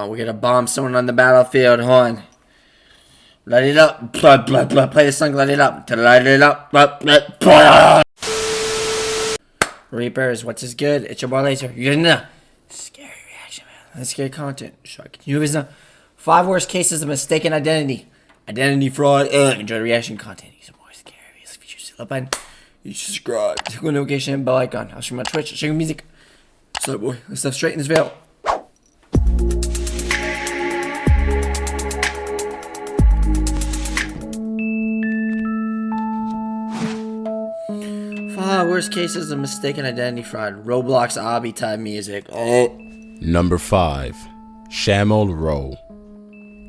We're gonna bomb someone on the battlefield. Hold on. Light it up. Blah, blah, blah. Play the song, light it up. To light it up. Blah, blah, blah. Reapers, what's is good? It's your boy Laser. You're gonna scary reaction, man. That's scary content. You know, 5 worst cases of mistaken identity fraud. Enjoy the reaction content. Some more scary. If you choose the button, you subscribe. Click on notification, bell icon. I'll stream my Twitch. I'll stream music. So, boy, let's step straight in this veil. Worst cases of mistaken identity fraud. Roblox obby type music. Number 5. 𝐂𝐚𝐳𝐨𝐫.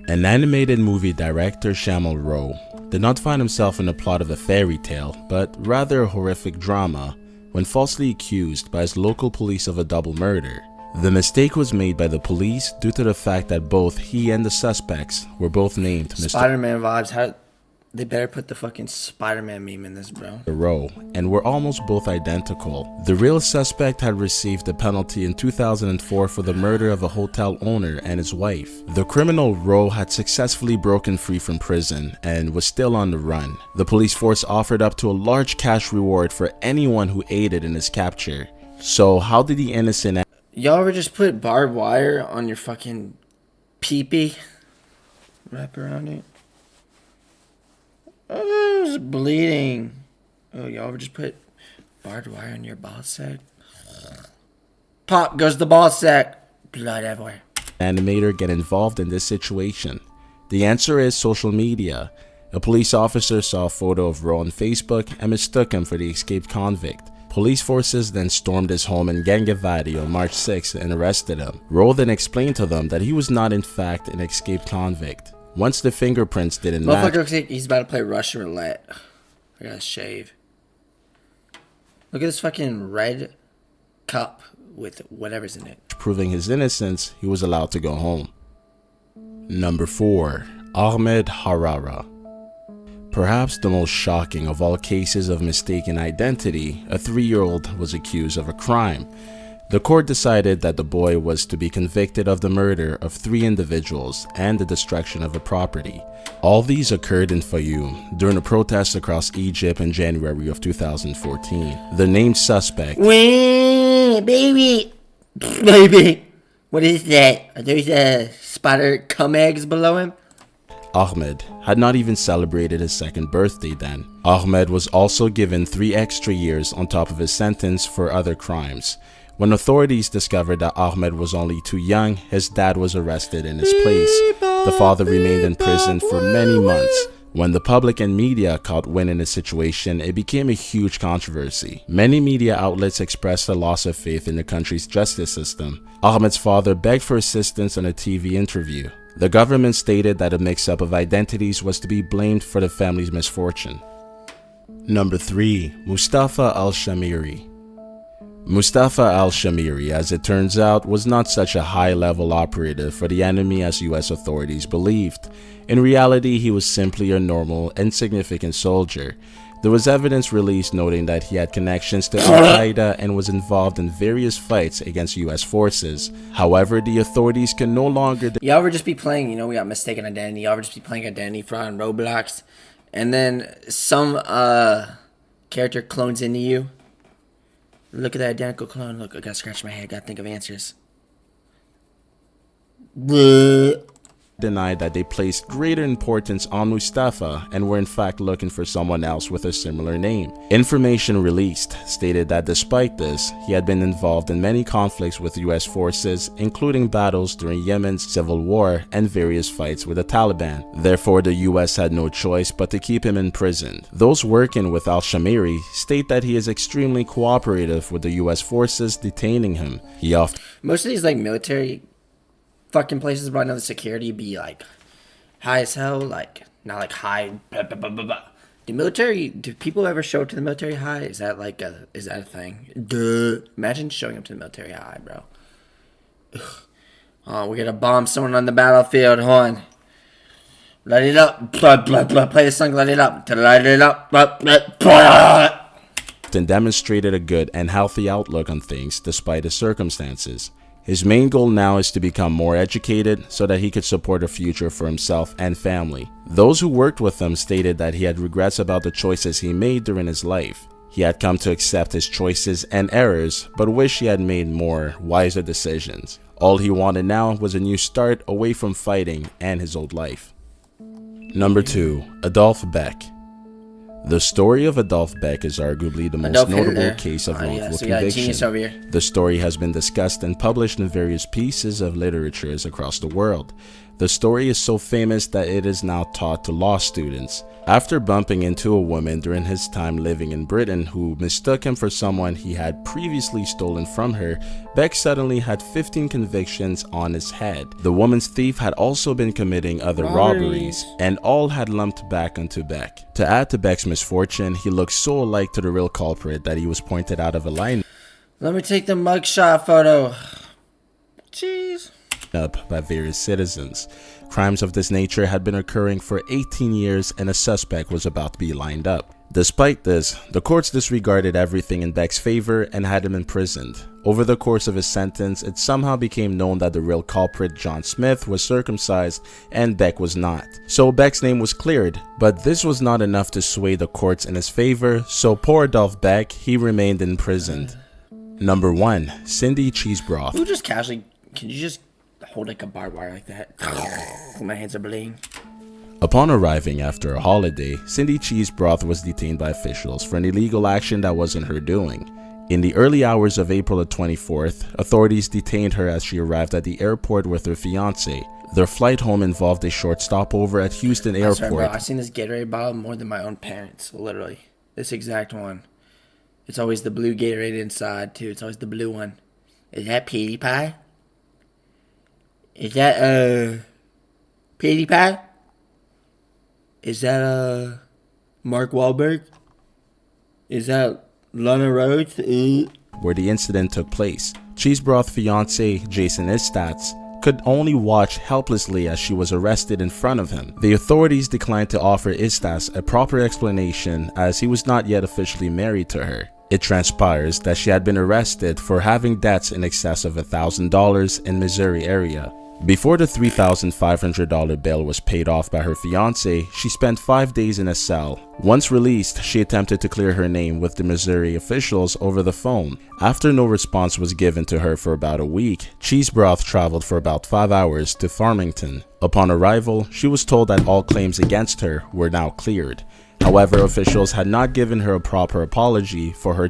An animated movie director, 𝐂𝐚𝐳𝐨𝐫, did not find himself in the plot of a fairy tale, but rather a horrific drama when falsely accused by his local police of a double murder. The mistake was made by the police due to the fact that both he and the suspects were both named Mr. Spider-Man vibes. They better put the fucking Spider-Man meme in this, bro. Rowe, and were almost both identical. The real suspect had received a penalty in 2004 for the murder of a hotel owner and his wife. The criminal Rowe had successfully broken free from prison and was still on the run. The police force offered up to a large cash reward for anyone who aided in his capture. So how did the innocent... Y'all ever just put barbed wire on your fucking pee-pee? Wrap around it? Oh, it's bleeding. Oh, y'all ever just put barbed wire on your ball sack? Pop goes the ball sack. Blood everywhere. Animator get involved in this situation? The answer is social media. A police officer saw a photo of Rowe on Facebook and mistook him for the escaped convict. Police forces then stormed his home in 𝐒𝐚𝐳𝐴 on March 6th and arrested him. Rowe then explained to them that he was not in fact an escaped convict. Once the fingerprints didn't match... He's about to play Russian roulette. I gotta shave. Look at this fucking red cup with whatever's in it. Proving his innocence, he was allowed to go home. Number 4. Ahmed Harara. Perhaps the most shocking of all cases of mistaken identity, a 3-year-old was accused of a crime. The court decided that the boy was to be convicted of the murder of 3 individuals and the destruction of a property. All these occurred in Fayoum during a protest across Egypt in January of 2014. The named suspect... Wait, baby! What is that? Are there spider cum eggs below him? Ahmed had not even celebrated his 2nd birthday then. Ahmed was also given 3 extra years on top of his sentence for other crimes. When authorities discovered that Ahmed was only too young, his dad was arrested in his place. The father remained in prison for many months. When the public and media caught wind in the situation, it became a huge controversy. Many media outlets expressed a loss of faith in the country's justice system. Ahmed's father begged for assistance on a TV interview. The government stated that a mix-up of identities was to be blamed for the family's misfortune. Number 3. Mustafa al-Shamiri. Mustafa al-Shamiri, as it turns out, was not such a high-level operative for the enemy as US authorities believed. In reality, he was simply a normal, insignificant soldier. There was evidence released noting that he had connections to Al-Qaeda and was involved in various fights against US forces. However, the authorities can no longer... Y'all ever just be playing, we got mistaken identity. Y'all ever just be playing identity fraud on Roblox, and then some character clones into you? Look at that identical clone. Look, I gotta scratch my head. Gotta think of answers. Denied that they placed greater importance on Mustafa and were in fact looking for someone else with a similar name. Information released stated that despite this, he had been involved in many conflicts with US forces, including battles during Yemen's civil war and various fights with the Taliban. Therefore, the US had no choice but to keep him imprisoned. Those working with al-Shamiri state that he is extremely cooperative with the US forces detaining him. Most of these military fucking places right now, the security be high as hell, not high. Do people ever show up to the military high? Is that a thing? Duh. Imagine showing up to the military high, bro. We're gonna bomb someone on the battlefield. Hold on. Light it up. Play the song, light it up. To light it up. And demonstrated a good and healthy outlook on things despite his circumstances. His main goal now is to become more educated so that he could support a future for himself and family. Those who worked with him stated that he had regrets about the choices he made during his life. He had come to accept his choices and errors, but wished he had made more, wiser decisions. All he wanted now was a new start away from fighting and his old life. Number 2. Adolf Beck. The story of Adolf Beck is arguably the most notable case of wrongful conviction. The story has been discussed and published in various pieces of literatures across the world. The story is so famous that it is now taught to law students. After bumping into a woman during his time living in Britain who mistook him for someone he had previously stolen from her, Beck suddenly had 15 convictions on his head. The woman's thief had also been committing other robberies, and all had lumped back onto Beck. To add to Beck's misfortune, he looked so alike to the real culprit that he was pointed out of a line. Let me take the mugshot photo. Jeez. Up by various citizens. Crimes of this nature had been occurring for 18 years and a suspect was about to be lined up. Despite this, the courts disregarded everything in Beck's favor and had him imprisoned. Over the course of his sentence, it somehow became known that the real culprit, John Smith, was circumcised and Beck was not. So Beck's name was cleared, but this was not enough to sway the courts in his favor, so poor Adolf Beck, he remained imprisoned. Number 1. Cindy Cheese Broth. You just casually, can you just hold like a barbed wire like that? My hands are bleeding. Upon arriving after a holiday, Cindy Cheese Broth was detained by officials for an illegal action that wasn't her doing. In the early hours of April 24th, authorities detained her as she arrived at the airport with her fiancé. Their flight home involved a short stopover at Houston Airport. Sorry, bro, I've seen this Gatorade bottle more than my own parents, literally. This exact one. It's always the blue Gatorade inside, too. It's always the blue one. Is that Petey Pie? Is that, Petey Pie? Is that, Mark Wahlberg? Is that Lana Rhodes? Where the incident took place. Cheese Broth fiancé Jason Istats could only watch helplessly as she was arrested in front of him. The authorities declined to offer Istats a proper explanation as he was not yet officially married to her. It transpires that she had been arrested for having debts in excess of $1,000 in Missouri area. Before the $3,500 bail was paid off by her fiancé, she spent 5 days in a cell. Once released, she attempted to clear her name with the Missouri officials over the phone. After no response was given to her for about a week, Cheese Broth traveled for about 5 hours to Farmington. Upon arrival, she was told that all claims against her were now cleared. However, officials had not given her a proper apology for her.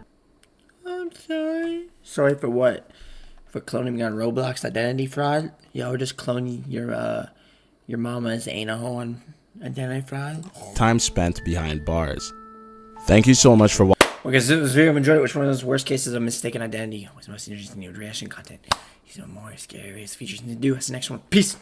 I'm sorry. Sorry for what? For cloning me on Roblox identity fraud? Yo, just cloning your mama's anal on identity fraud? Time spent behind bars. Thank you so much for watching. Okay, so this video, enjoyed it. Which one of those worst cases of mistaken identity was most interesting to you? Reaction content. These are more scary features to do. That's the next one. Peace.